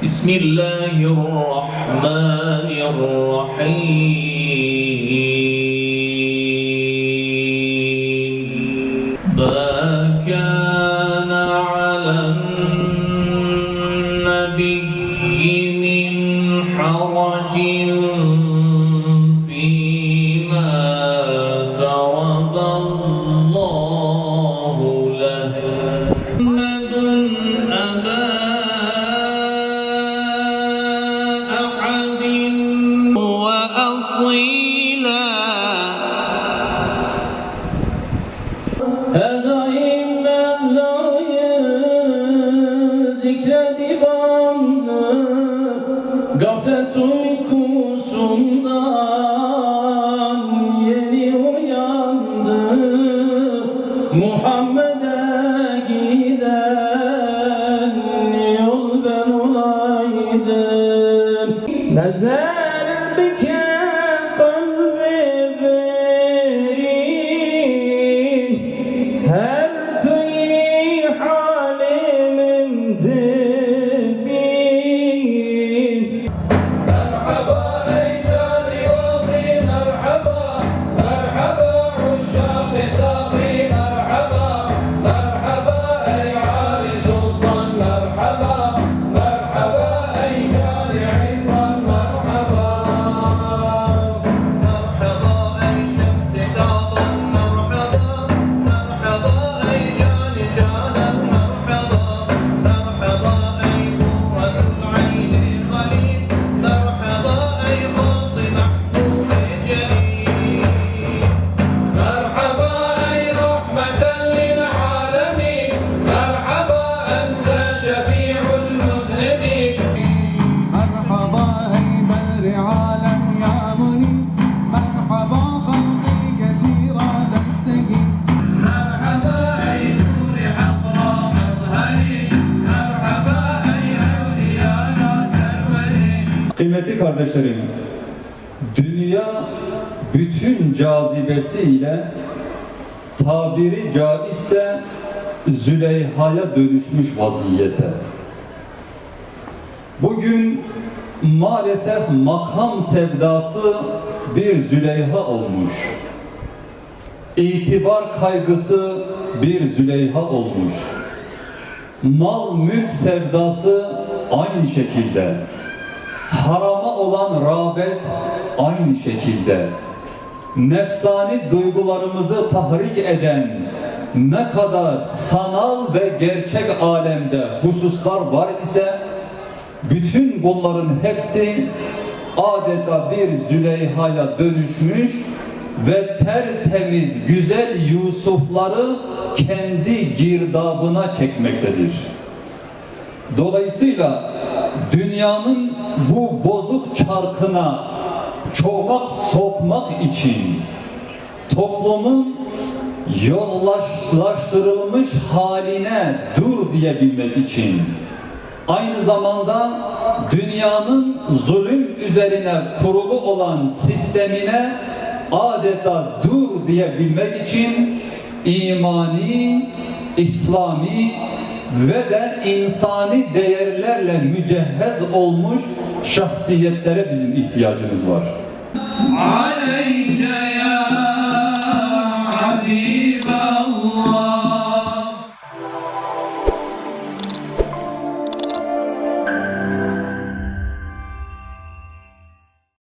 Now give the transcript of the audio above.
بسم الله الرحمن الرحيم ما كان على النبي من حرج فيما فرض الله له أبا أحد وأصيلا Edaimden layık zikredibanlı gaflet uykusundan yeni uyandı. Muhammed'e giden yol ben olaydım. Nezer bike kalbi verin, her tüy halimin bin. Merhaba ey cani vâbi merhaba, merhaba uşşâk-ı sâfi merhaba, merhaba ey âli sultan merhaba, merhaba ey cani irfan merhaba. مرحبا أي شمس تعبا مرحبا مرحبا أي جان جانا مرحبا مرحبا أي قرة العين خليل مرحبا أي خاص محبوب جليل مرحبا أي رحمة للعالمين، مرحبا أنت شفيع المذنبين. مرحبا ey بدر عالم يا منيب، مرحبا خلقي كثيرا تستجيب. مرحبا أي نور حقرا مظهري، مرحبا أي أوليانا سروري. Kıymetli kardeşlerim, dünya bütün cazibesiyle tabiri caizse Züleyha'ya dönüşmüş vaziyette. Bugün maalesef makam sevdası bir Züleyha olmuş. İtibar kaygısı bir Züleyha olmuş. Mal mülk sevdası aynı şekilde. Harama olan rağbet aynı şekilde. Nefsani duygularımızı tahrik eden ne kadar sanal ve gerçek alemde hususlar var ise bütün bunların hepsi adeta bir Züleyha'ya dönüşmüş ve tertemiz güzel Yusufları kendi girdabına çekmektedir. Dolayısıyla dünyanın bu bozuk çarkına çomak sokmak için toplumun yozlaştırılmış haline dur diyebilmek için aynı zamanda dünyanın zulüm üzerine kurulu olan sistemine adeta dur diyebilmek için imani, İslami ve de insani değerlerle mücehhez olmuş şahsiyetlere bizim ihtiyacımız var. عليك